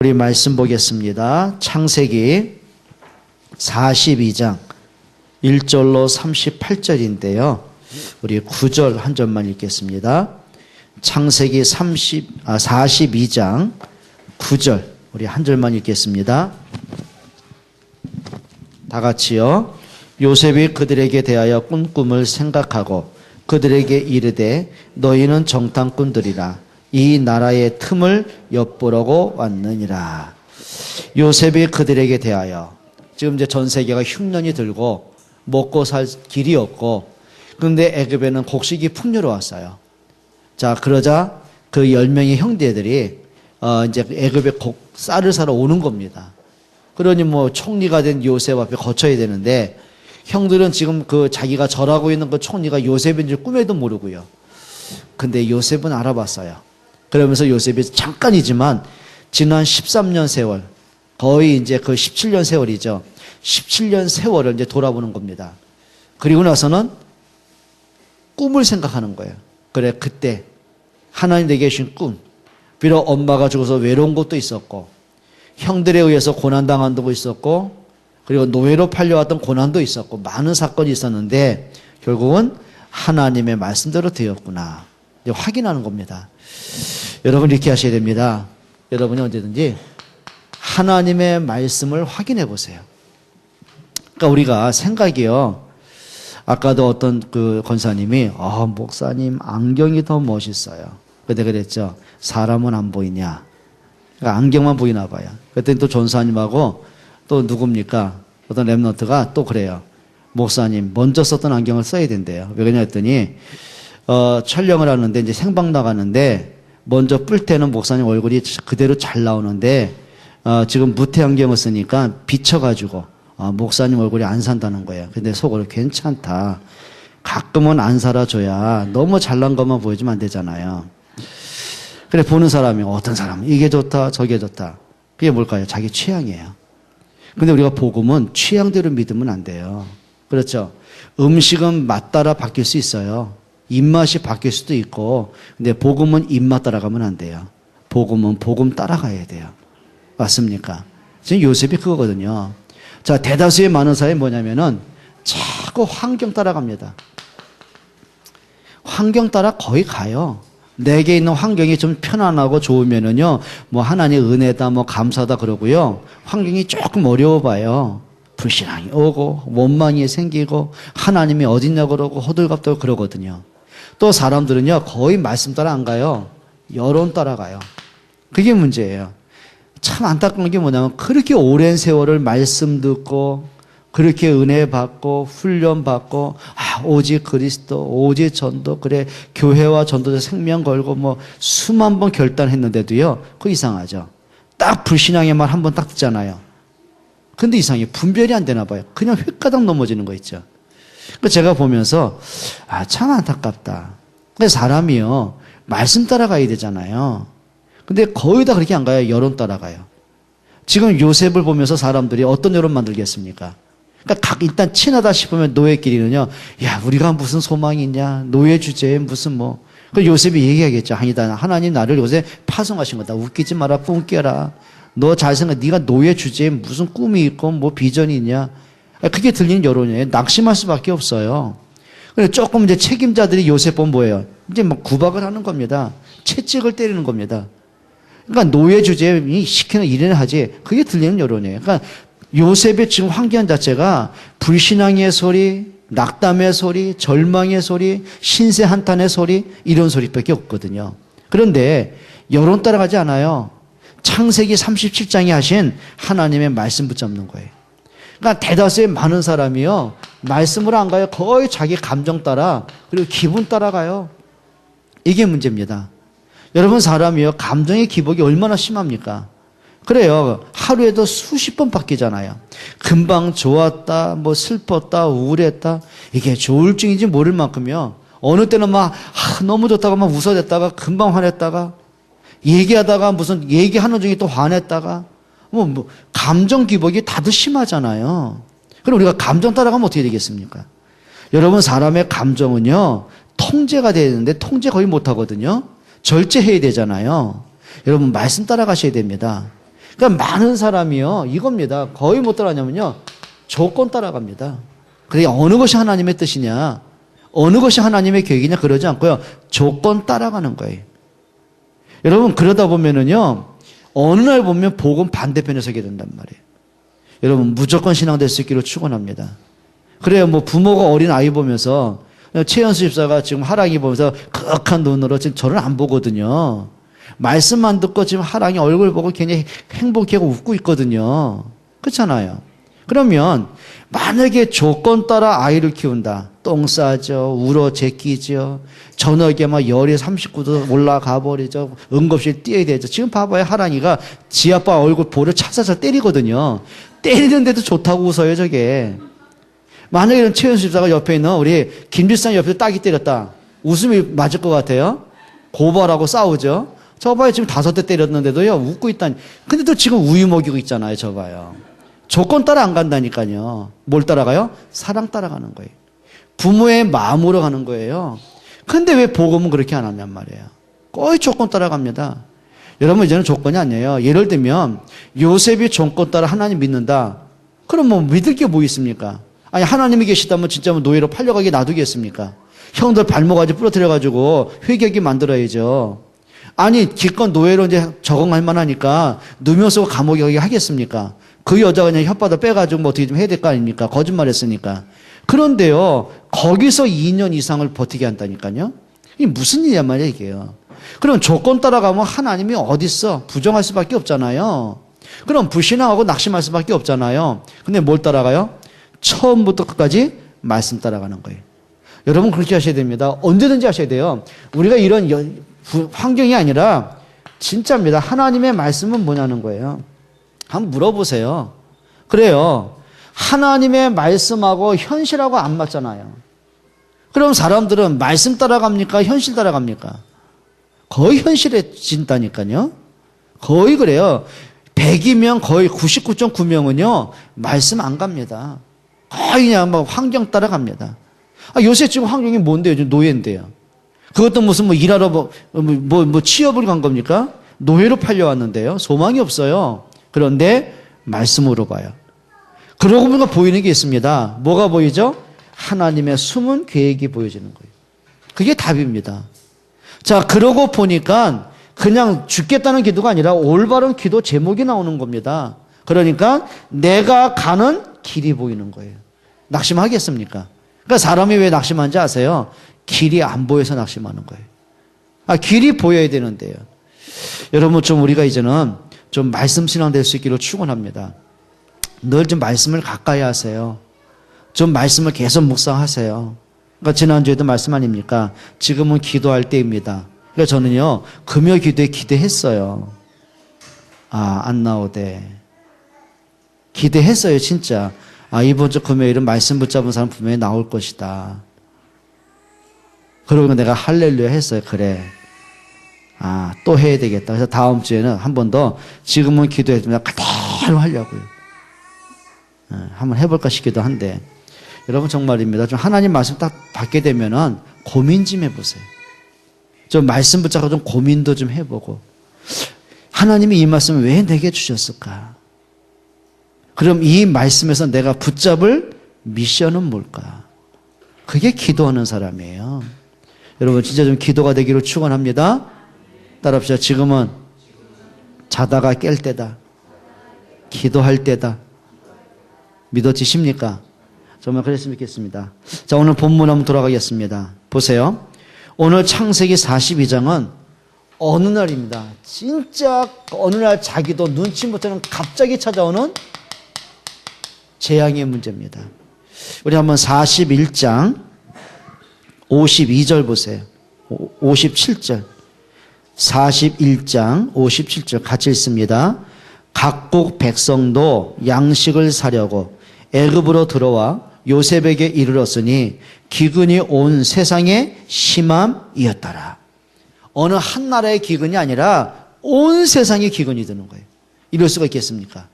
우리 말씀 보겠습니다. 창세기 42장 1절로 38절인데요. 우리 9절 한 절만 읽겠습니다. 창세기 42장 9절 우리 한 절만 읽겠습니다. 다 같이요. 요셉이 그들에게 대하여 꾼 꿈을 생각하고 그들에게 이르되 너희는 정탐꾼들이라 이 나라의 틈을 엿보려고 왔느니라. 요셉이 그들에게 대하여, 지금 이제 전 세계가 흉년이 들고 먹고 살 길이 없고, 그런데 애굽에는 곡식이 풍요로웠어요. 자, 그러자 그 10명의 형제들이 이제 애굽에 쌀을 사러 오는 겁니다. 그러니 뭐 총리가 된 요셉 앞에 거쳐야 되는데, 형들은 지금 그 자기가 절하고 있는 그 총리가 요셉인 줄 꿈에도 모르고요. 근데 요셉은 알아봤어요. 그러면서 요셉이 잠깐이지만 지난 13년 세월, 거의 이제 그 17년 세월이죠. 17년 세월을 이제 돌아보는 겁니다. 그리고 나서는 꿈을 생각하는 거예요. 그래, 그때 하나님 내게 주신 꿈, 비록 엄마가 죽어서 외로운 것도 있었고 형들에 의해서 고난당한 것도 있었고 그리고 노예로 팔려왔던 고난도 있었고 많은 사건이 있었는데 결국은 하나님의 말씀대로 되었구나. 이제 확인하는 겁니다. 여러분 이렇게 하셔야 됩니다. 여러분이 언제든지 하나님의 말씀을 확인해 보세요. 그러니까 우리가 생각이요. 아까도 어떤 그 권사님이 목사님 안경이 더 멋있어요. 그때 그랬죠. 사람은 안 보이냐. 그러니까 안경만 보이나 봐요. 그때 또 전사님하고 또 누굽니까? 어떤 랩런트가 또 그래요. 목사님 먼저 썼던 안경을 써야 된대요. 왜 그러냐 했더니 촬영을 하는데 이제 생방 나가는데 먼저 뿔 때는 목사님 얼굴이 그대로 잘 나오는데 지금 무태 안경을 쓰니까 비쳐가지고 목사님 얼굴이 안 산다는 거예요. 근데 속으로 괜찮다. 가끔은 안 살아줘야 너무 잘난 것만 보여주면 안 되잖아요. 그래 보는 사람이 어떤 사람은 이게 좋다 저게 좋다. 그게 뭘까요? 자기 취향이에요. 근데 우리가 복음은 취향대로 믿으면 안 돼요. 그렇죠? 음식은 맛 따라 바뀔 수 있어요. 입맛이 바뀔 수도 있고, 근데 복음은 입맛 따라가면 안 돼요. 복음은 복음 따라가야 돼요. 맞습니까? 지금 요셉이 그거거든요. 자, 대다수의 많은 사람이 뭐냐면은 자꾸 환경 따라갑니다. 환경 따라 거의 가요. 내게 있는 환경이 좀 편안하고 좋으면은요, 뭐 하나님의 은혜다, 뭐 감사다 그러고요. 환경이 조금 어려워 봐요. 불신앙이 오고, 원망이 생기고, 하나님이 어딨냐 그러고, 호들갑도 그러거든요. 또 사람들은요, 거의 말씀 따라 안 가요. 여론 따라가요. 그게 문제예요. 참 안타까운 게 뭐냐면, 그렇게 오랜 세월을 말씀 듣고, 그렇게 은혜 받고, 훈련 받고, 오직 그리스도, 오직 전도, 그래, 교회와 전도자 생명 걸고, 뭐, 수만 번 결단했는데도요, 그거 이상하죠. 딱 불신앙의 말 한 번 딱 듣잖아요. 근데 이상해. 분별이 안 되나 봐요. 그냥 휙가닥 넘어지는 거 있죠. 제가 보면서, 참 안타깝다. 근데 사람이요, 말씀 따라가야 되잖아요. 근데 거의 다 그렇게 안 가요. 여론 따라가요. 지금 요셉을 보면서 사람들이 어떤 여론 만들겠습니까? 그러니까 일단 친하다 싶으면 노예끼리는요, 야, 우리가 무슨 소망이 있냐? 노예 주제에 무슨 뭐. 그 요셉이 얘기하겠죠. 아니다. 하나님 나를 요새 파송하신 거다. 웃기지 마라. 꿈 깨라. 너 잘 생각, 네가 노예 주제에 무슨 꿈이 있고 뭐 비전이 있냐? 그게 들리는 여론이에요. 낙심할 수밖에 없어요. 그래서 조금 이제 책임자들이 요셉 보면 뭐예요? 이제 막 구박을 하는 겁니다. 채찍을 때리는 겁니다. 그러니까 노예 주제에 시키는 일이나 하지. 그게 들리는 여론이에요. 그러니까 요셉의 지금 환경 자체가 불신앙의 소리, 낙담의 소리, 절망의 소리, 신세 한탄의 소리, 이런 소리밖에 없거든요. 그런데 여론 따라가지 않아요. 창세기 37장에 하신 하나님의 말씀 붙잡는 거예요. 그러니까 대다수의 많은 사람이요, 말씀으로 안 가요. 거의 자기 감정 따라, 그리고 기분 따라가요. 이게 문제입니다. 여러분, 사람이요, 감정의 기복이 얼마나 심합니까? 그래요. 하루에도 수십 번 바뀌잖아요. 금방 좋았다, 뭐 슬펐다, 우울했다. 이게 조울증인지 모를 만큼요. 어느 때는 막 너무 좋다가 막 웃어댔다가 금방 화냈다가 얘기하다가 무슨 얘기하는 중에 또 화냈다가 뭐 감정 기복이 다들 심하잖아요. 그럼 우리가 감정 따라가면 어떻게 되겠습니까? 여러분, 사람의 감정은요, 통제가 돼야 되는데 통제 거의 못하거든요. 절제해야 되잖아요. 여러분, 말씀 따라가셔야 됩니다. 그러니까 많은 사람이요, 이겁니다. 거의 못 따라가냐면요, 조건 따라갑니다. 그래, 어느 것이 하나님의 뜻이냐, 어느 것이 하나님의 계획이냐 그러지 않고요, 조건 따라가는 거예요. 여러분, 그러다 보면은요, 어느 날 보면 복음 반대편에 서게 된단 말이에요. 여러분, 무조건 신앙 될 수 있기를 축원합니다. 그래요, 뭐 부모가 어린 아이 보면서, 최연수 집사가 지금 하랑이 보면서 그윽한 눈으로 지금 저를 안 보거든요. 말씀만 듣고 지금 하랑이 얼굴 보고 굉장히 행복해하고 웃고 있거든요. 그렇잖아요. 그러면 만약에 조건 따라 아이를 키운다. 똥 싸죠. 울어 제끼죠. 저녁에 막 열이 39도 올라가 버리죠. 응급실 뛰어야 되죠. 지금 봐봐요. 하랑이가 지 아빠 얼굴 볼을 찾아서 때리거든요. 때리는데도 좋다고 웃어요, 저게. 만약에 이런 최연수 집사가 옆에 있는 우리 김길상 옆에서 딱이 때렸다. 웃음이 맞을 것 같아요. 고발하고 싸우죠. 저 봐요. 지금 5대 때렸는데도요, 웃고 있다니. 근데 또 지금 우유 먹이고 있잖아요. 저 봐요. 조건 따라 안 간다니까요. 뭘 따라가요? 사랑 따라가는 거예요. 부모의 마음으로 가는 거예요. 근데 왜 복음은 그렇게 안 하냔 말이에요. 거의 조건 따라갑니다. 여러분, 이제는 조건이 아니에요. 예를 들면 요셉이 조건 따라 하나님 믿는다. 그럼 뭐 믿을 게 뭐 있습니까? 아니, 하나님이 계시다면 진짜 뭐 노예로 팔려가게 놔두겠습니까? 형들 발목까지 부러뜨려가지고 회개하게 만들어야죠. 아니, 기껏 노예로 이제 적응할 만하니까 누명 쓰고 감옥에 가게 하겠습니까? 그 여자가 그냥 혓바닥 빼가지고 뭐 어떻게 좀 해야 될 거 아닙니까? 거짓말 했으니까. 그런데요, 거기서 2년 이상을 버티게 한다니까요? 이게 무슨 일이란 말이에요, 이게요. 그럼 조건 따라가면 하나님이 어딨어? 부정할 수밖에 없잖아요. 그럼 불신앙하고 낙심할 수밖에 없잖아요. 근데 뭘 따라가요? 처음부터 끝까지 말씀 따라가는 거예요. 여러분, 그렇게 하셔야 됩니다. 언제든지 하셔야 돼요. 우리가 이런 환경이 아니라 진짜입니다. 하나님의 말씀은 뭐냐는 거예요. 한번 물어보세요. 그래요. 하나님의 말씀하고 현실하고 안 맞잖아요. 그럼 사람들은 말씀 따라갑니까? 현실 따라갑니까? 거의 현실에 진다니까요. 거의 그래요. 100이면 거의 99.9명은요, 말씀 안 갑니다. 거의 그냥 막 환경 따라갑니다. 요새 지금 환경이 뭔데요? 요즘 노예인데요. 그것도 무슨 뭐 일하러 뭐 취업을 간 겁니까? 노예로 팔려왔는데요. 소망이 없어요. 그런데 말씀으로 봐요. 그러고 보니까 보이는 게 있습니다. 뭐가 보이죠? 하나님의 숨은 계획이 보여지는 거예요. 그게 답입니다. 자, 그러고 보니까 그냥 죽겠다는 기도가 아니라 올바른 기도 제목이 나오는 겁니다. 그러니까 내가 가는 길이 보이는 거예요. 낙심하겠습니까? 그러니까 사람이 왜 낙심하는지 아세요? 길이 안 보여서 낙심하는 거예요. 길이 보여야 되는데요. 여러분, 좀 우리가 이제는 좀 말씀 신앙 될 수 있기를 축원합니다. 늘 좀 말씀을 가까이 하세요. 좀 말씀을 계속 묵상하세요. 그러니까 지난주에도 말씀 아닙니까? 지금은 기도할 때입니다. 그러니까 저는요, 금요 기도에 기대했어요. 안 나오대. 기대했어요, 진짜. 이번 주 금요일은 말씀 붙잡은 사람 분명히 나올 것이다. 그러고 내가 할렐루야 했어요. 그래. 또 해야 되겠다. 그래서 다음 주에는 한 번 더 지금은 기도했으면 그대로 하려고요. 한번 해볼까 싶기도 한데. 여러분, 정말입니다. 좀 하나님 말씀 딱 받게 되면은 고민 좀 해보세요. 좀 말씀 붙잡고 좀 고민도 좀 해보고. 하나님이 이 말씀을 왜 내게 주셨을까? 그럼 이 말씀에서 내가 붙잡을 미션은 뭘까? 그게 기도하는 사람이에요. 여러분, 진짜 좀 기도가 되기를 축원합니다. 따라합시다. 지금은 자다가 깰 때다. 기도할 때다. 믿어지십니까? 정말 그랬으면 좋겠습니다. 자, 오늘 본문 한번 돌아가겠습니다. 보세요. 오늘 창세기 42장은 어느 날입니다. 진짜 어느 날 자기도 눈치 못하는 갑자기 찾아오는 재앙의 문제입니다. 우리 한번 41장 52절 보세요. 57절. 41장 57절 같이 읽습니다. 각국 백성도 양식을 사려고 애굽으로 들어와 요셉에게 이르렀으니 기근이 온 세상에 심함이었더라. 어느 한 나라의 기근이 아니라 온 세상에 기근이 드는 거예요. 이럴 수가 있겠습니까?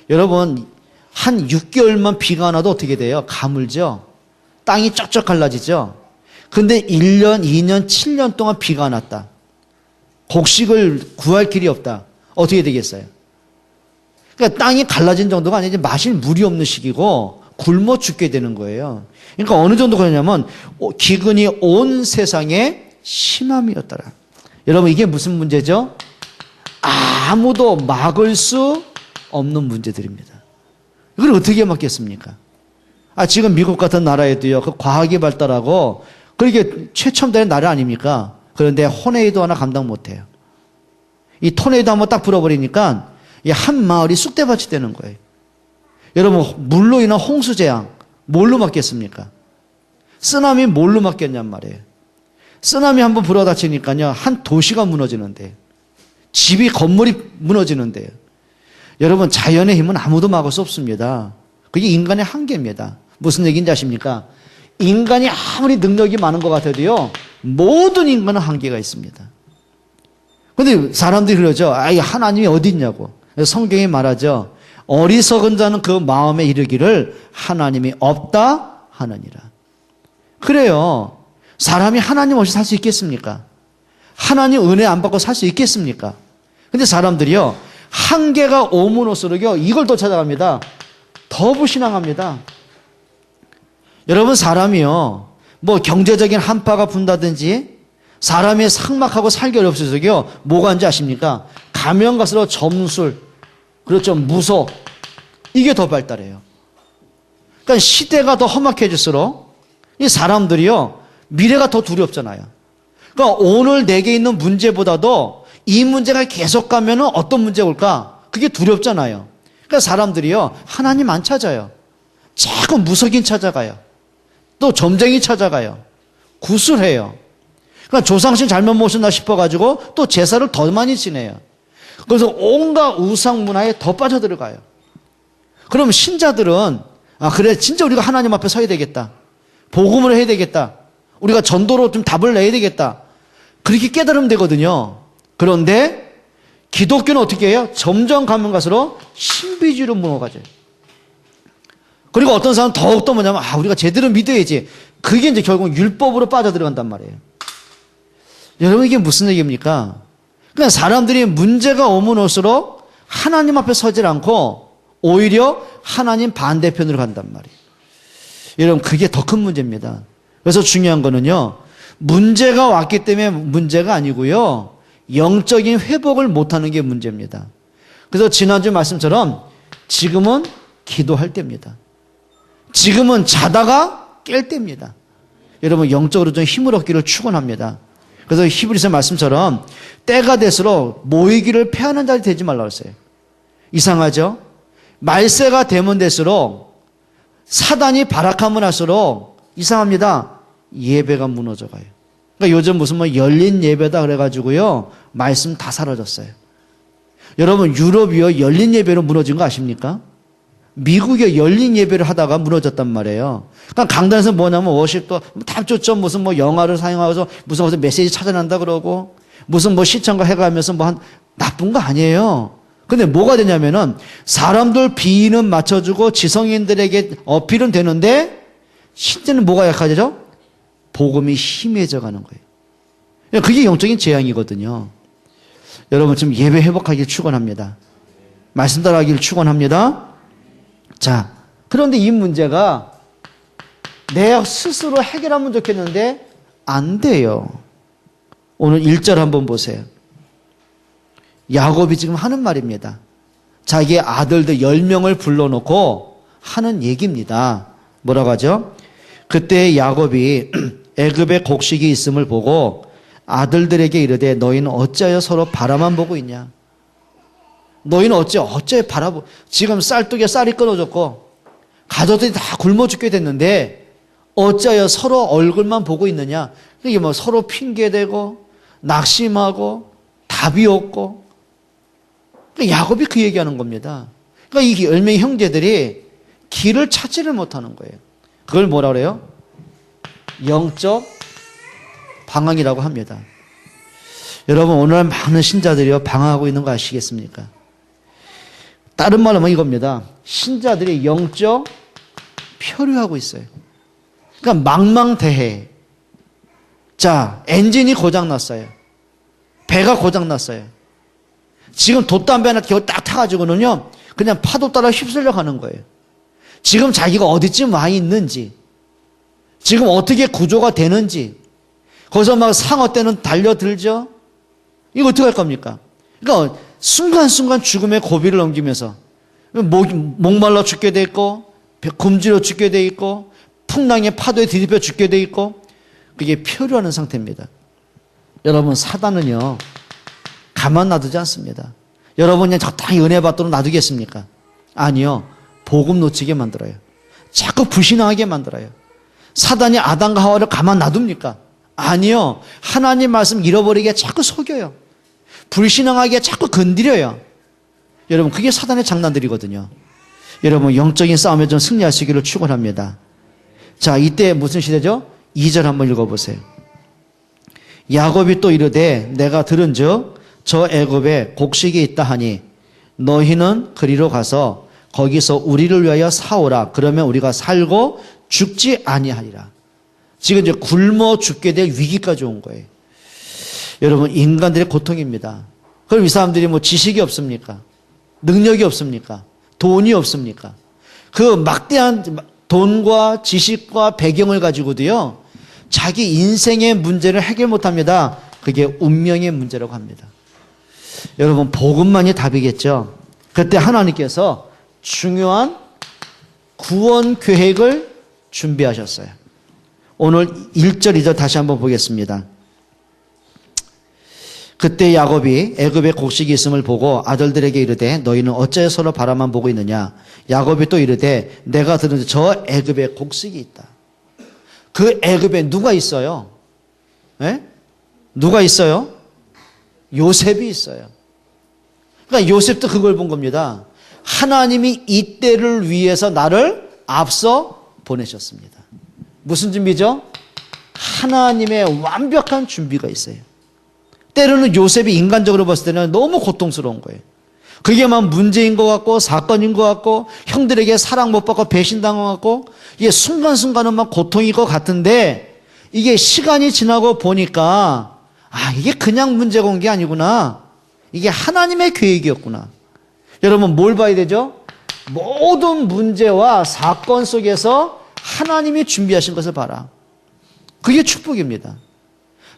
여러분, 한 6개월만 비가 안 와도 어떻게 돼요? 가물죠? 땅이 쩍쩍 갈라지죠? 근데 1년, 2년, 7년 동안 비가 안 왔다. 곡식을 구할 길이 없다. 어떻게 되겠어요? 그러니까 땅이 갈라진 정도가 아니지 마실 물이 없는 시기고 굶어 죽게 되는 거예요. 그러니까 어느 정도 그러냐면 기근이 온 세상에 심함이었더라. 여러분 이게 무슨 문제죠? 아무도 막을 수 없는 문제들입니다. 이걸 어떻게 막겠습니까? 지금 미국 같은 나라에도요, 그 과학이 발달하고 그렇게 최첨단의 나라 아닙니까? 그런데 호네이도 하나 감당 못해요. 이 토네이도 한번 딱 불어버리니까 이 한 마을이 쑥대밭이 되는 거예요. 여러분 물로 인한 홍수재앙 뭘로 막겠습니까? 쓰나미 뭘로 막겠냔 말이에요. 쓰나미 한번 불어닥치니까요 한 도시가 무너지는데 집이 건물이 무너지는데요. 여러분 자연의 힘은 아무도 막을 수 없습니다. 그게 인간의 한계입니다. 무슨 얘기인지 아십니까? 인간이 아무리 능력이 많은 것 같아도요 모든 인간은 한계가 있습니다. 그런데 사람들이 그러죠. 하나님이 어디 있냐고. 성경이 말하죠. 어리석은 자는 그 마음에 이르기를 하나님이 없다 하느니라. 그래요. 사람이 하나님 없이 살 수 있겠습니까? 하나님 은혜 안 받고 살 수 있겠습니까? 근데 사람들이요 한계가 오면 올수록요 이걸 또 찾아갑니다. 더 불신앙합니다. 여러분 사람이요 뭐 경제적인 한파가 분다든지 사람이 삭막하고 살기 어렵어서요 뭐가 하는지 아십니까? 가면 갈수록 점술, 그렇죠, 무속, 이게 더 발달해요. 그러니까 시대가 더 험악해질수록 이 사람들이요 미래가 더 두렵잖아요. 그러니까 오늘 내게 있는 문제보다도 이 문제가 계속 가면 어떤 문제가 올까? 그게 두렵잖아요. 그러니까 사람들이요 하나님 안 찾아요. 자꾸 무속인 찾아가요. 또 점쟁이 찾아가요. 구슬해요. 그러니까 조상신 잘못 모셨나 싶어가지고 또 제사를 더 많이 지내요. 그래서 온갖 우상 문화에 더 빠져들어가요. 그러면 신자들은 그래 진짜 우리가 하나님 앞에 서야 되겠다. 복음을 해야 되겠다. 우리가 전도로 좀 답을 내야 되겠다. 그렇게 깨달으면 되거든요. 그런데 기독교는 어떻게 해요? 점점 가면 갈수록 신비주의로 무너가져요. 그리고 어떤 사람은 더욱더 뭐냐면 우리가 제대로 믿어야지. 그게 이제 결국 율법으로 빠져들어간단 말이에요. 여러분 이게 무슨 얘기입니까? 그냥 사람들이 문제가 오면 올수록 하나님 앞에 서질 않고 오히려 하나님 반대편으로 간단 말이에요. 여러분 그게 더 큰 문제입니다. 그래서 중요한 거는요 문제가 왔기 때문에 문제가 아니고요 영적인 회복을 못하는 게 문제입니다. 그래서 지난주 말씀처럼 지금은 기도할 때입니다. 지금은 자다가 깰 때입니다. 여러분 영적으로 좀 힘을 얻기를 축원합니다. 그래서 히브리서 말씀처럼 때가 될수록 모이기를 패하는 자리 되지 말라고 했어요. 이상하죠? 말세가 되면 될수록 사단이 발악하면 할수록 이상합니다. 예배가 무너져가요. 그러니까 요즘 무슨 열린 예배다 그래가지고요 말씀 다 사라졌어요. 여러분 유럽이요 열린 예배로 무너진 거 아십니까? 미국에 열린 예배를 하다가 무너졌단 말이에요. 그러니까 강단에서 뭐냐면 워십도 다 좋죠. 무슨 영화를 사용하고서 무슨 메시지 찾아낸다 그러고 무슨 시청가 해가면서 나쁜 거 아니에요. 근데 뭐가 되냐면은 사람들 비위는 맞춰주고 지성인들에게 어필은 되는데 실제는 뭐가 약하죠? 복음이 희미해져 가는 거예요. 그게 영적인 재앙이거든요. 여러분 지금 예배 회복하길 축원합니다. 말씀 따라하길 축원합니다. 자, 그런데 이 문제가 내 스스로 해결하면 좋겠는데 안 돼요. 오늘 1절 한번 보세요. 야곱이 지금 하는 말입니다. 자기의 아들들 10명을 불러놓고 하는 얘기입니다. 뭐라고 하죠? 그때 야곱이 애굽에 곡식이 있음을 보고 아들들에게 이르되 너희는 어찌하여 서로 바라만 보고 있냐? 너희는 어째 지금 쌀떡에 쌀이 끊어졌고 가족들이 다 굶어 죽게 됐는데 어찌하여 서로 얼굴만 보고 있느냐? 이게 서로 핑계대고 낙심하고 답이 없고 야곱이 그 얘기하는 겁니다. 그러니까 이 10명의 형제들이 길을 찾지를 못하는 거예요. 그걸 뭐라 그래요? 영적 방황이라고 합니다. 여러분 오늘 많은 신자들이요 방황하고 있는 거 아시겠습니까? 다른 말로 하면 이겁니다. 신자들이 영적 표류하고 있어요. 그러니까 망망대해. 자, 엔진이 고장났어요. 배가 고장났어요. 지금 돛담배 하나 딱 타가지고는요 그냥 파도 따라 휩쓸려 가는 거예요. 지금 자기가 어디쯤 와 있는지, 지금 어떻게 구조가 되는지, 거기서 막 상어 때는 달려들죠? 이거 어떻게 할 겁니까? 그러니까 순간순간 죽음의 고비를 넘기면서 목말라 죽게 돼 있고, 굶주려 죽게 돼 있고, 풍랑의 파도에 뒤집혀 죽게 돼 있고, 그게 표류하는 상태입니다. 여러분, 사단은요, 가만 놔두지 않습니다. 여러분 그냥 적당히 은혜 받도록 놔두겠습니까? 아니요. 복음 놓치게 만들어요. 자꾸 불신앙하게 만들어요. 사단이 아담과 하와를 가만 놔둡니까? 아니요. 하나님 말씀 잃어버리게 자꾸 속여요. 불신앙하게 자꾸 건드려요. 여러분, 그게 사단의 장난들이거든요. 여러분, 영적인 싸움에 좀 승리하시기를 축원합니다. 자, 이때 무슨 시대죠? 2절 한번 읽어보세요. 야곱이 또 이르되 내가 들은즉 저 애굽에 곡식이 있다 하니 너희는 그리로 가서 거기서 우리를 위하여 사오라. 그러면 우리가 살고 죽지 아니하리라. 지금 이제 굶어 죽게 될 위기까지 온 거예요. 여러분, 인간들의 고통입니다. 그럼 이 사람들이 뭐 지식이 없습니까? 능력이 없습니까? 돈이 없습니까? 그 막대한 돈과 지식과 배경을 가지고도요, 자기 인생의 문제를 해결 못합니다. 그게 운명의 문제라고 합니다. 여러분, 복음만이 답이겠죠. 그때 하나님께서 중요한 구원 계획을 준비하셨어요. 오늘 1절, 2절 다시 한번 보겠습니다. 그때 야곱이 애굽에 곡식이 있음을 보고 아들들에게 이르되 너희는 어찌 서로 바라만 보고 있느냐. 야곱이 또 이르되 내가 들은 저 애굽에 곡식이 있다. 그 애굽에 누가 있어요? 예? 누가 있어요? 요셉이 있어요. 그러니까 요셉도 그걸 본 겁니다. 하나님이 이 때를 위해서 나를 앞서 보내셨습니다. 무슨 준비죠? 하나님의 완벽한 준비가 있어요. 때로는 요셉이 인간적으로 봤을 때는 너무 고통스러운 거예요. 그게 막 문제인 것 같고 사건인 것 같고 형들에게 사랑 못 받고 배신당한 것 같고 이게 순간순간은 막 고통일 것 같은데 이게 시간이 지나고 보니까 이게 그냥 문제가 온 게 아니구나. 이게 하나님의 계획이었구나. 여러분, 뭘 봐야 되죠? 모든 문제와 사건 속에서 하나님이 준비하신 것을 봐라. 그게 축복입니다.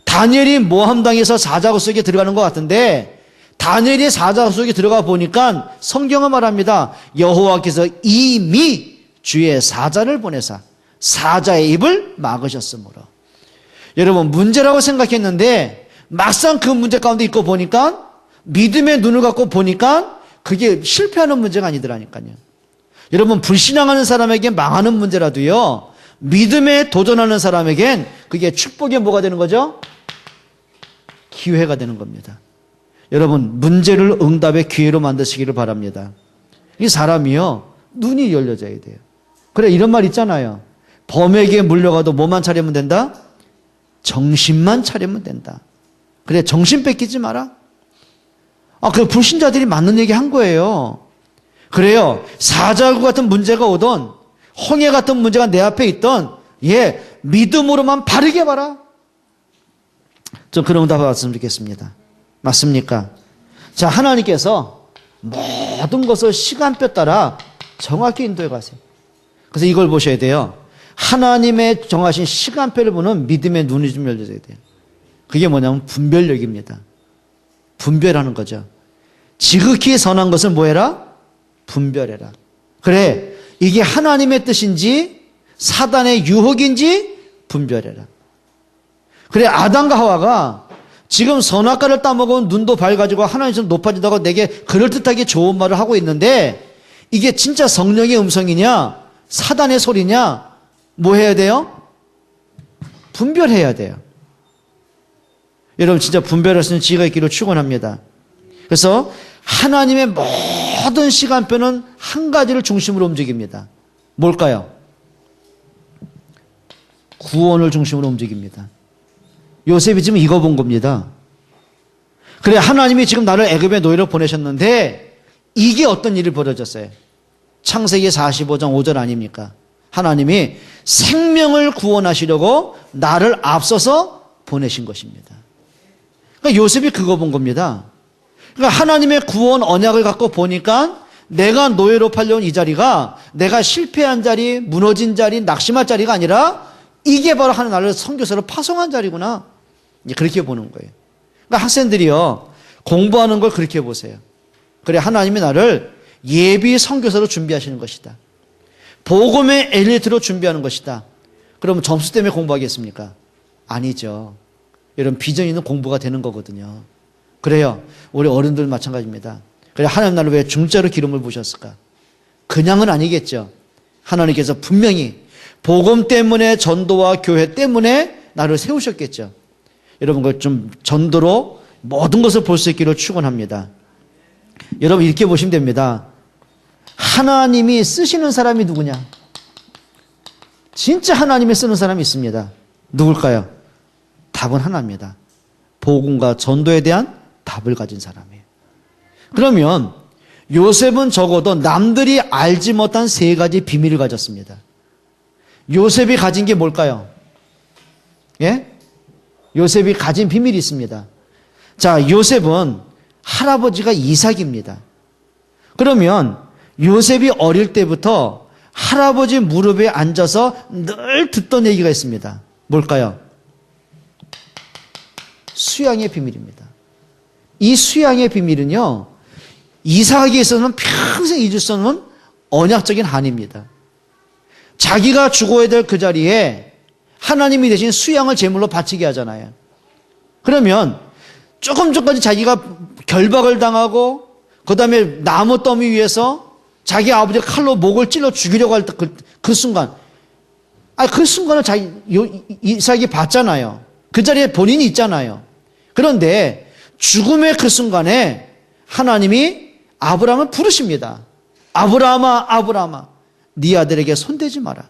다니엘이 모함당해서 사자굴 속에 들어가는 것 같은데 다니엘이 사자굴 속에 들어가 보니까 성경은 말합니다. 여호와께서 이미 주의 사자를 보내사 사자의 입을 막으셨으므로. 여러분, 문제라고 생각했는데 막상 그 문제 가운데 있고 보니까 믿음의 눈을 갖고 보니까 그게 실패하는 문제가 아니더라니까요. 여러분, 불신앙하는 사람에게 망하는 문제라도요, 믿음에 도전하는 사람에겐 그게 축복의 뭐가 되는 거죠? 기회가 되는 겁니다. 여러분, 문제를 응답의 기회로 만드시기를 바랍니다. 이 사람이요, 눈이 열려져야 돼요. 그래, 이런 말 있잖아요. 범에게 물려가도 뭐만 차리면 된다? 정신만 차리면 된다. 그래, 정신 뺏기지 마라. 그 불신자들이 맞는 얘기 한 거예요. 그래요, 사자굴 같은 문제가 오던 홍해 같은 문제가 내 앞에 있던 믿음으로만 바르게 봐라. 좀 그런 응답 받았으면 좋겠습니다. 맞습니까? 자, 하나님께서 모든 것을 시간표 따라 정확히 인도해 가세요. 그래서 이걸 보셔야 돼요. 하나님의 정하신 시간표를 보는 믿음의 눈이 좀 열려져야 돼요. 그게 뭐냐면 분별력입니다. 분별하는 거죠. 지극히 선한 것을 뭐 해라? 분별해라. 그래, 이게 하나님의 뜻인지 사단의 유혹인지 분별해라. 그래, 아담과 하와가 지금 선악과를 따먹은 눈도 밝아지고 하나님처럼 높아지다가 내게 그럴듯하게 좋은 말을 하고 있는데 이게 진짜 성령의 음성이냐 사단의 소리냐 뭐 해야 돼요? 분별해야 돼요. 여러분, 진짜 분별할 수 있는 지혜가 있기를 축원합니다. 그래서 하나님의 모든 시간표는 한 가지를 중심으로 움직입니다. 뭘까요? 구원을 중심으로 움직입니다. 요셉이 지금 이거 본 겁니다. 그래, 하나님이 지금 나를 애굽의 노예로 보내셨는데 이게 어떤 일이 벌어졌어요? 창세기 45장 5절 아닙니까? 하나님이 생명을 구원하시려고 나를 앞서서 보내신 것입니다. 그러니까 요셉이 그거 본 겁니다. 그러니까 하나님의 구원 언약을 갖고 보니까 내가 노예로 팔려온 이 자리가 내가 실패한 자리, 무너진 자리, 낙심할 자리가 아니라 이게 바로 하나님 나라를 선교사로 파송한 자리구나. 그렇게 보는 거예요. 그러니까 학생들이요, 공부하는 걸 그렇게 보세요. 그래, 하나님이 나를 예비 선교사로 준비하시는 것이다. 복음의 엘리트로 준비하는 것이다. 그러면 점수 때문에 공부하겠습니까? 아니죠. 여러분, 비전 있는 공부가 되는 거거든요. 그래요. 우리 어른들 마찬가지입니다. 그래, 하나님 나를 왜 중자로 기름을 부으셨을까? 그냥은 아니겠죠. 하나님께서 분명히 복음 때문에, 전도와 교회 때문에 나를 세우셨겠죠. 여러분, 그걸 좀 전도로 모든 것을 볼 수 있기를 축원합니다. 여러분, 이렇게 보시면 됩니다. 하나님이 쓰시는 사람이 누구냐? 진짜 하나님이 쓰는 사람이 있습니다. 누굴까요? 답은 하나입니다. 복음과 전도에 대한 답을 가진 사람이에요. 그러면 요셉은 적어도 남들이 알지 못한 세 가지 비밀을 가졌습니다. 요셉이 가진 게 뭘까요? 예? 요셉이 가진 비밀이 있습니다. 자, 요셉은 할아버지가 이삭입니다. 그러면 요셉이 어릴 때부터 할아버지 무릎에 앉아서 늘 듣던 얘기가 있습니다. 뭘까요? 수양의 비밀입니다. 이 수양의 비밀은요, 이삭에게 있어서는 평생 잊을 수 없는 언약적인 한입니다. 자기가 죽어야 될 그 자리에 하나님이 대신 수양을 제물로 바치게 하잖아요. 그러면 조금 전까지 자기가 결박을 당하고 그 다음에 나무 더미 위에서 자기 아버지가 칼로 목을 찔러 죽이려고 할 때 그 순간, 그 순간을 이삭이 봤잖아요. 그 자리에 본인이 있잖아요. 그런데 죽음의 그 순간에 하나님이 아브라함을 부르십니다. 아브라함아, 아브라함아, 네 아들에게 손대지 마라.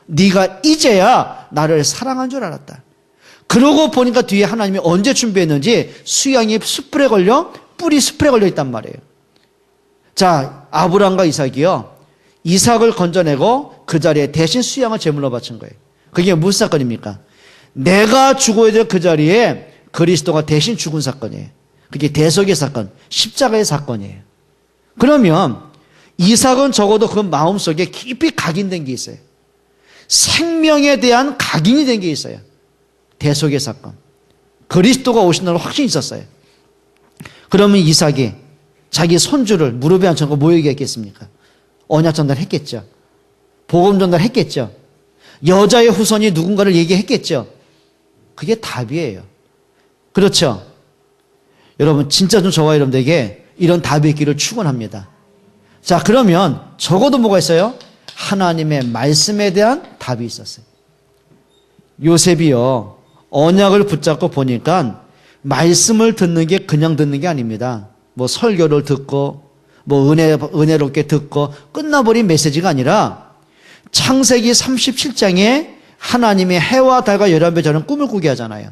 네가 이제야 나를 사랑한 줄 알았다. 그러고 보니까 뒤에 하나님이 언제 준비했는지 수양이 숯불에 걸려, 뿔이 숯불에 걸려 있단 말이에요. 자, 아브라함과 이삭이요, 이삭을 건져내고 그 자리에 대신 수양을 제물로 바친 거예요. 그게 무슨 사건입니까? 내가 죽어야 될 그 자리에 그리스도가 대신 죽은 사건이에요. 그게 대속의 사건, 십자가의 사건이에요. 그러면 이삭은 적어도 그 마음속에 깊이 각인된 게 있어요. 생명에 대한 각인이 된 게 있어요. 대속의 사건. 그리스도가 오신다는 확신이 있었어요. 그러면 이삭이 자기 손주를 무릎에 앉혀놓고 뭐 얘기했겠습니까? 언약 전달했겠죠. 복음 전달했겠죠. 여자의 후손이 누군가를 얘기했겠죠. 그게 답이에요. 그렇죠? 여러분, 진짜 좀 저와 여러분들에게 이런 답이 있기를 축원합니다. 자, 그러면 적어도 뭐가 있어요? 하나님의 말씀에 대한 답이 있었어요. 요셉이요, 언약을 붙잡고 보니까 말씀을 듣는 게 그냥 듣는 게 아닙니다. 뭐 설교를 듣고 뭐 은혜롭게 듣고 끝나버린 메시지가 아니라 창세기 37장에 하나님의 해와 달과 열한별 저는 꿈을 꾸게 하잖아요.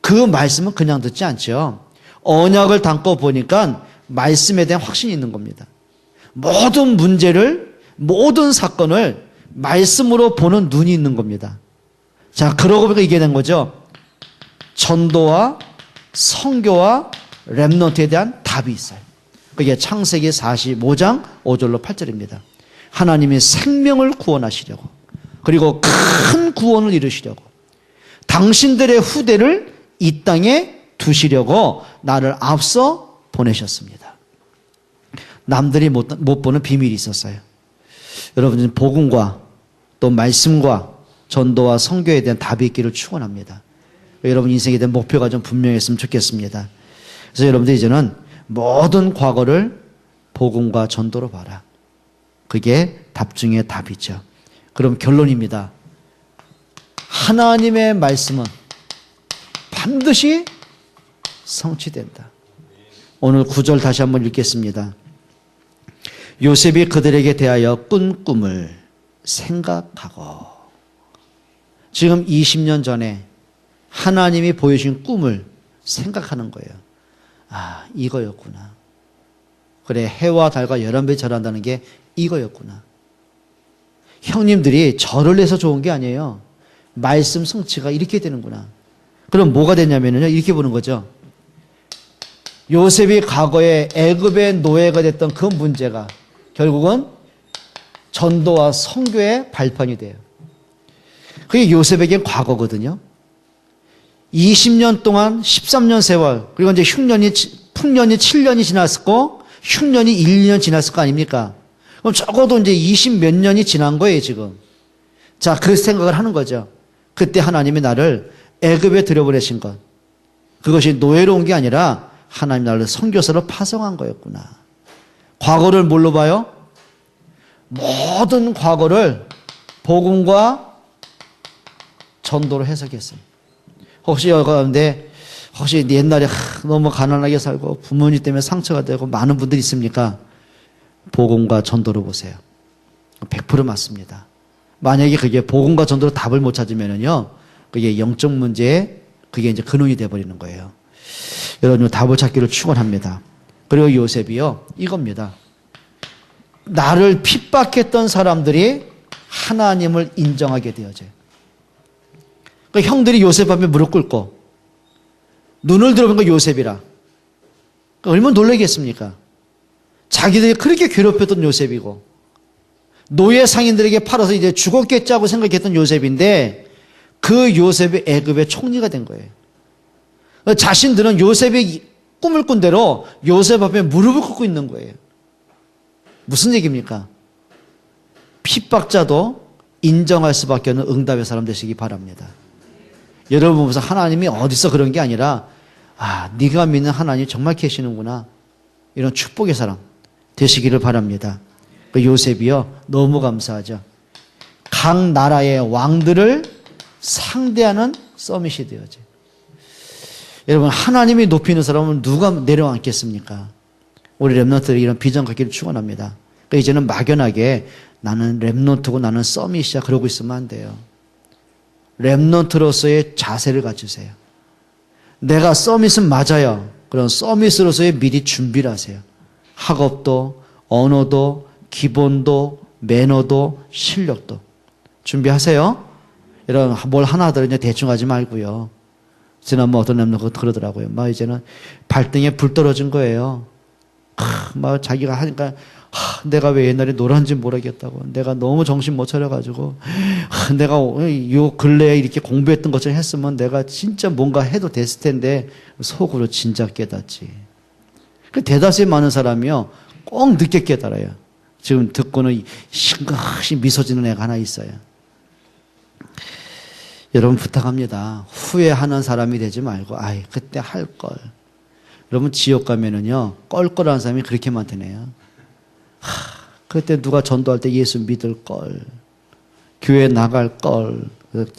그 말씀은 그냥 듣지 않죠. 언약을 담고 보니까 말씀에 대한 확신이 있는 겁니다. 모든 문제를, 모든 사건을 말씀으로 보는 눈이 있는 겁니다. 자, 그러고 보니까 이게 된 거죠. 전도와 선교와 렘넌트에 대한 답이 있어요. 그게 창세기 45장 5절로 8절입니다. 하나님이 생명을 구원하시려고, 그리고 큰 구원을 이루시려고, 당신들의 후대를 이 땅에 두시려고 나를 앞서 보내셨습니다. 남들이 못 보는 비밀이 있었어요. 여러분, 복음과 또 말씀과 전도와 선교에 대한 답이 있기를 축원합니다. 여러분 인생에 대한 목표가 좀 분명했으면 좋겠습니다. 그래서 여러분들 이제는 모든 과거를 복음과 전도로 봐라. 그게 답 중에 답이죠. 그럼 결론입니다. 하나님의 말씀은 반드시 성취된다. 오늘 9절 다시 한번 읽겠습니다. 요셉이 그들에게 대하여 꾼 꿈을 생각하고, 지금 20년 전에 하나님이 보여주신 꿈을 생각하는 거예요. 아, 이거였구나. 그래, 해와 달과 열한별이 절한다는 게 이거였구나. 형님들이 절을 해서 좋은 게 아니에요. 말씀 성취가 이렇게 되는구나. 그럼 뭐가 됐냐면요, 이렇게 보는 거죠. 요셉이 과거에 애굽의 노예가 됐던 그 문제가 결국은 전도와 선교의 발판이 돼요. 그게 요셉에겐 과거거든요. 20년 동안 13년 세월, 그리고 이제 풍년이 7년이 지났고 흉년이 1, 2년 지났을 거 아닙니까? 그럼 적어도 이제 20 몇 년이 지난 거예요, 지금. 자, 그 생각을 하는 거죠. 그때 하나님이 나를 애굽에 들여보내신 것. 그것이 노예로 온 게 아니라 하나님 나를 선교사로 파송한 거였구나. 과거를 뭘로 봐요? 모든 과거를 복음과 전도로 해석했습니다. 혹시 여기 가운데 혹시 옛날에 너무 가난하게 살고 부모님 때문에 상처가 되고 많은 분들이 있습니까? 복음과 전도로 보세요. 100% 맞습니다. 만약에 그게 복음과 전도로 답을 못 찾으면요, 그게 영적 문제에 그게 이제 근원이 돼버리는 거예요. 여러분, 답을 찾기를 축원합니다. 그리고 요셉이요, 이겁니다. 나를 핍박했던 사람들이 하나님을 인정하게 되어져요. 그러니까 형들이 요셉 앞에 무릎 꿇고 눈을 들어보니까 요셉이라. 그러니까 얼마나 놀라겠습니까? 자기들이 그렇게 괴롭혔던 요셉이고 노예 상인들에게 팔아서 이제 죽었겠자고 생각했던 요셉인데 그 요셉이 애굽의 총리가 된 거예요. 자신들은 요셉이 꿈을 꾼 대로 요셉 앞에 무릎을 꿇고 있는 거예요. 무슨 얘기입니까? 핍박자도 인정할 수밖에 없는 응답의 사람 되시기 바랍니다. 여러분 보면서 하나님이 어디서 그런 게 아니라 네가 믿는 하나님이 정말 계시는구나. 이런 축복의 사람 되시기를 바랍니다. 그 요셉이요, 너무 감사하죠. 각 나라의 왕들을 상대하는 서밋이 되어져요. 여러분, 하나님이 높이는 사람은 누가 내려앉겠습니까? 우리 렘넌트들이 이런 비전 갖기를 축원합니다. 그러니까 이제는 막연하게 나는 렘넌트고 나는 서밋이야 그러고 있으면 안 돼요. 렘넌트로서의 자세를 갖추세요. 내가 서밋은 맞아요. 그런 서밋으로서의 미리 준비를 하세요. 학업도, 언어도, 기본도, 매너도, 실력도 준비하세요. 여러분, 뭘 하나 하더라도 이제 대충 하지 말고요. 지난번 어떤 렘넌트가 그러더라고요. 막 이제는 발등에 불 떨어진 거예요. 막 자기가 하니까 내가 왜 옛날에 놀았는지 모르겠다고. 내가 너무 정신 못 차려가지고 내가 요 근래에 이렇게 공부했던 것처럼 했으면 내가 진짜 뭔가 해도 됐을 텐데 속으로 진작 깨닫지. 그 대다수의 많은 사람이요, 꼭 늦게 깨달아요. 지금 듣고는 싱긋이 미소 짓는 애가 하나 있어요. 여러분 부탁합니다. 후회하는 사람이 되지 말고 그때 할 걸. 여러분 지옥 가면은요, 껄껄한 사람이 그렇게 많다네요. 그때 누가 전도할 때 예수 믿을 걸, 교회 나갈 걸.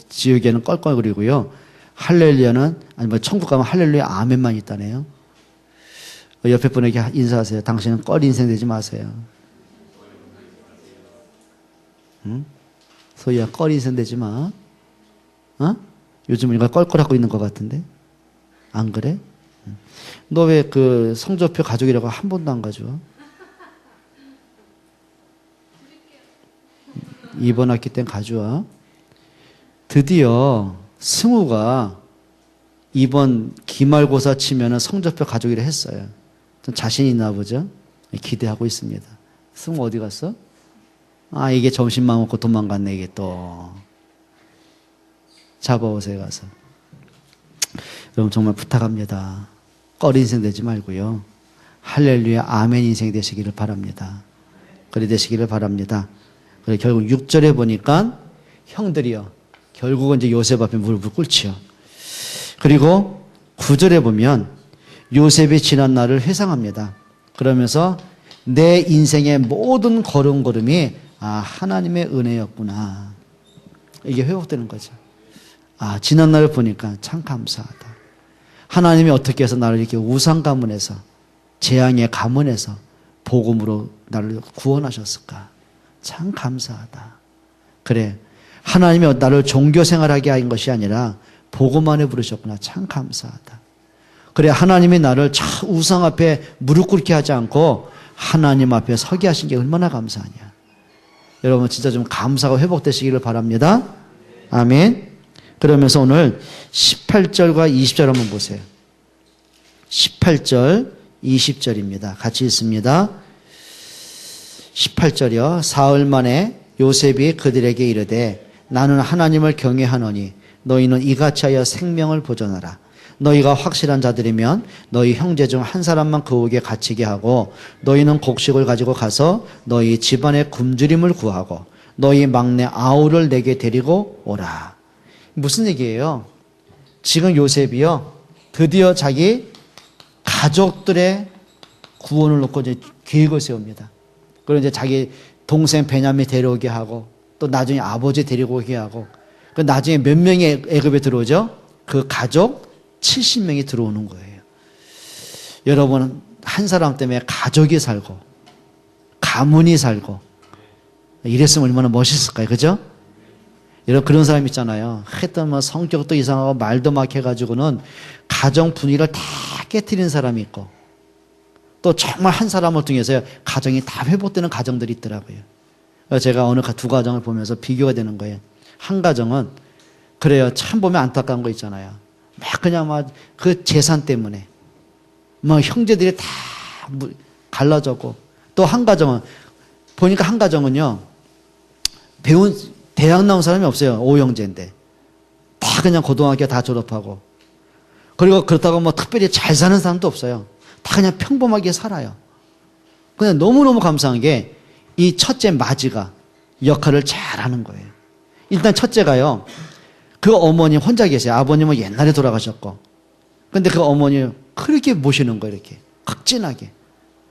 지옥에는 껄껄거리고요, 할렐루야는 천국 가면 할렐루야 아멘만 있다네요. 옆에 분에게 인사하세요. 당신은 껄 인생 되지 마세요. 응? 소희야, 껄 인생 되지 마. 요즘 우리가 껄껄하고 있는 것 같은데 안 그래? 너 왜 그 성적표 가족이라고 한 번도 안 가져와? 이번 학기 땐 가져와. 드디어 승우가 이번 기말고사 치면은 성적표 가져오기로 했어요. 좀 자신 있나 보죠? 기대하고 있습니다. 승우 어디 갔어? 이게 점심만 먹고 도망갔네, 이게 또. 잡아오세요, 가서. 여러분 정말 부탁합니다. 껄 인생 되지 말고요, 할렐루야 아멘 인생 되시기를 바랍니다. 그래 되시기를 바랍니다. 그래 결국 6절에 보니까 형들이요, 결국은 이제 요셉 앞에 무릎을 꿇지요. 그리고 9절에 보면 요셉이 지난 날을 회상합니다. 그러면서 내 인생의 모든 걸음걸음이 하나님의 은혜였구나, 이게 회복되는 거죠. 지난 날을 보니까 참 감사하다. 하나님이 어떻게 해서 나를 이렇게 우상 가문에서, 재앙의 가문에서 복음으로 나를 구원하셨을까? 참 감사하다. 그래, 하나님이 나를 종교 생활하게 한 것이 아니라 복음 안에 부르셨구나. 참 감사하다. 그래, 하나님이 나를 우상 앞에 무릎 꿇게 하지 않고 하나님 앞에 서게 하신 게 얼마나 감사하냐. 여러분 진짜 좀 감사가 회복되시기를 바랍니다. 아멘. 그러면서 오늘 18절과 20절 한번 보세요. 18절, 20절입니다. 같이 읽습니다. 18절이요. 사흘 만에 요셉이 그들에게 이르되 나는 하나님을 경외하노니 너희는 이같이 하여 생명을 보존하라. 너희가 확실한 자들이면 너희 형제 중 한 사람만 그옥에 갇히게 하고 너희는 곡식을 가지고 가서 너희 집안의 굶주림을 구하고 너희 막내 아우를 내게 데리고 오라. 무슨 얘기예요? 지금 요셉이요, 드디어 자기 가족들의 구원을 놓고 이제 계획을 세웁니다. 그리고 이제 자기 동생 베냐민 데려오게 하고 또 나중에 아버지 데리고 오게 하고 그 나중에 몇 명이 애굽에 들어오죠? 그 가족 70명이 들어오는 거예요. 여러분, 한 사람 때문에 가족이 살고 가문이 살고 이랬으면 얼마나 멋있을까요? 그죠? 여러분, 그런 사람 있잖아요. 하여튼 뭐 성격도 이상하고 말도 막 해가지고는 가정 분위기를 다 깨트리는 사람이 있고 또 정말 한 사람을 통해서 가정이 다 회복되는 가정들이 있더라고요. 제가 어느 두 가정을 보면서 비교가 되는 거예요. 한 가정은 그래요. 참 보면 안타까운 거 있잖아요. 막 그냥 막 그 재산 때문에 뭐 형제들이 다 갈라졌고 또 한 가정은 보니까 한 가정은요, 배운 대학 나온 사람이 없어요. 5형제인데 다 그냥 고등학교 다 졸업하고 그리고 그렇다고 뭐 특별히 잘 사는 사람도 없어요. 다 그냥 평범하게 살아요. 근데 너무너무 감사한 게 이 첫째 마지가 역할을 잘하는 거예요. 일단 첫째가요, 그 어머니 혼자 계세요. 아버님은 옛날에 돌아가셨고 근데 그 어머니 그렇게 모시는 거예요. 이렇게 극진하게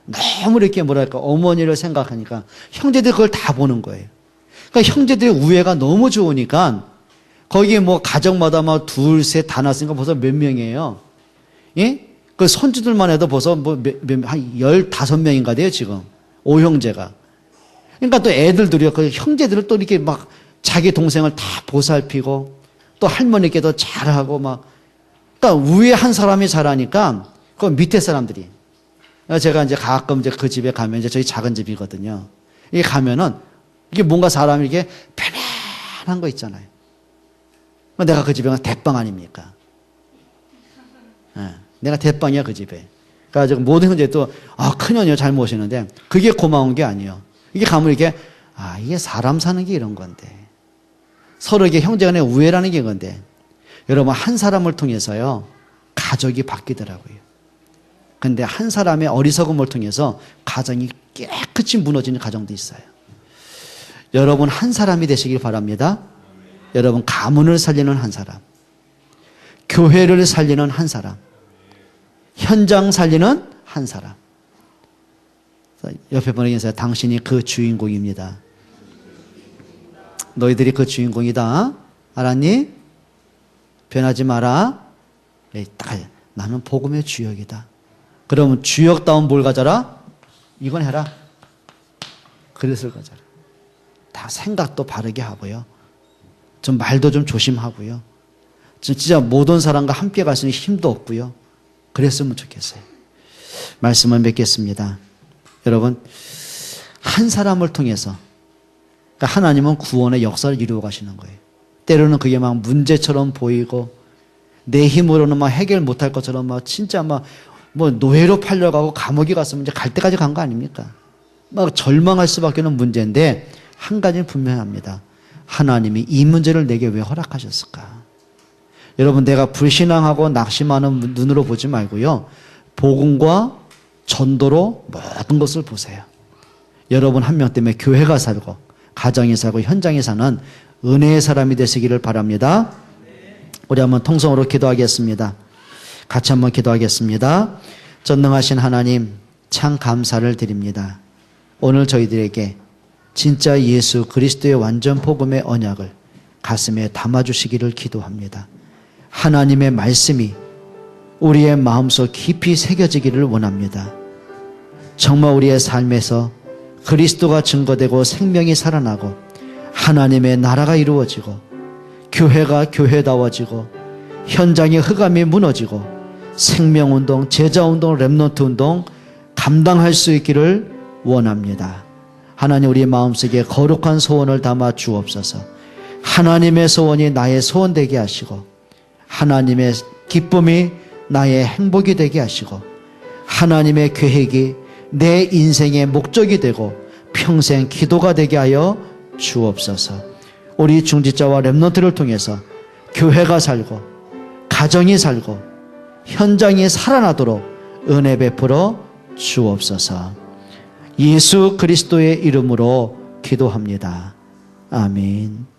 너무 이렇게 뭐랄까 어머니를 생각하니까 형제들이 그걸 다 보는 거예요. 그러니까 형제들의 우애가 너무 좋으니까 거기에 뭐 가정마다 막 둘, 셋 다 낳았으니까 벌써 몇 명이에요. 예? 그 손주들만 해도 벌써 뭐 한 15명인가 돼요, 지금. 5형제가. 그러니까 또 애들들이요, 그 형제들을 또 이렇게 막 자기 동생을 다 보살피고 또 할머니께도 잘하고 막. 그러니까 위에 한 사람이 잘하니까 그 밑에 사람들이. 제가 이제 가끔 이제 그 집에 가면 이제 저희 작은 집이거든요. 이게 가면은 이게 뭔가 사람이 이렇게 편안한 거 있잖아요. 내가 그 집에 가면 대빵 아닙니까? 네. 내가 대빵이야, 그 집에. 그래가지고 모든 형제 또, 큰형님 잘 모시는데, 그게 고마운 게 아니에요. 이게 가면 이게, 이게 사람 사는 게 이런 건데. 서로 이게 형제 간의 우애라는 게 이건데. 여러분, 한 사람을 통해서요, 가족이 바뀌더라고요. 근데 한 사람의 어리석음을 통해서 가정이 깨끗이 무너지는 가정도 있어요. 여러분, 한 사람이 되시길 바랍니다. 여러분, 가문을 살리는 한 사람, 교회를 살리는 한 사람, 현장 살리는 한 사람. 옆에 분에게 인사해요. 당신이 그 주인공입니다. 너희들이 그 주인공이다. 알았니? 변하지 마라. 나는 복음의 주역이다. 그러면 주역다운 뭘 가져라? 이건 해라. 그릇을 가져라. 다 생각도 바르게 하고요. 좀 말도 좀 조심하고요. 진짜 모든 사람과 함께 갈 수 있는 힘도 없고요. 그랬으면 좋겠어요. 말씀을 맺겠습니다. 여러분, 한 사람을 통해서 그러니까 하나님은 구원의 역사를 이루어 가시는 거예요. 때로는 그게 막 문제처럼 보이고 내 힘으로는 막 해결 못할 것처럼 막 진짜 막 뭐 노예로 팔려가고 감옥에 갔으면 이제 갈 때까지 간 거 아닙니까? 막 절망할 수밖에 없는 문제인데 한 가지는 분명합니다. 하나님이 이 문제를 내게 왜 허락하셨을까? 여러분, 내가 불신앙하고 낙심하는 눈으로 보지 말고요. 복음과 전도로 모든 것을 보세요. 여러분 한 명 때문에 교회가 살고 가정이 살고 현장이 사는 은혜의 사람이 되시기를 바랍니다. 우리 한번 통성으로 기도하겠습니다. 같이 한번 기도하겠습니다. 전능하신 하나님, 참 감사를 드립니다. 오늘 저희들에게 진짜 예수 그리스도의 완전 복음의 언약을 가슴에 담아주시기를 기도합니다. 하나님의 말씀이 우리의 마음속 깊이 새겨지기를 원합니다. 정말 우리의 삶에서 그리스도가 증거되고 생명이 살아나고 하나님의 나라가 이루어지고 교회가 교회다워지고 현장의 흑암이 무너지고 생명운동, 제자운동, 렘넌트운동 감당할 수 있기를 원합니다. 하나님, 우리 마음속에 거룩한 소원을 담아 주옵소서. 하나님의 소원이 나의 소원 되게 하시고 하나님의 기쁨이 나의 행복이 되게 하시고 하나님의 계획이 내 인생의 목적이 되고 평생 기도가 되게 하여 주옵소서. 우리 중직자와 렘넌트를 통해서 교회가 살고 가정이 살고 현장이 살아나도록 은혜 베풀어 주옵소서. 예수 그리스도의 이름으로 기도합니다. 아멘.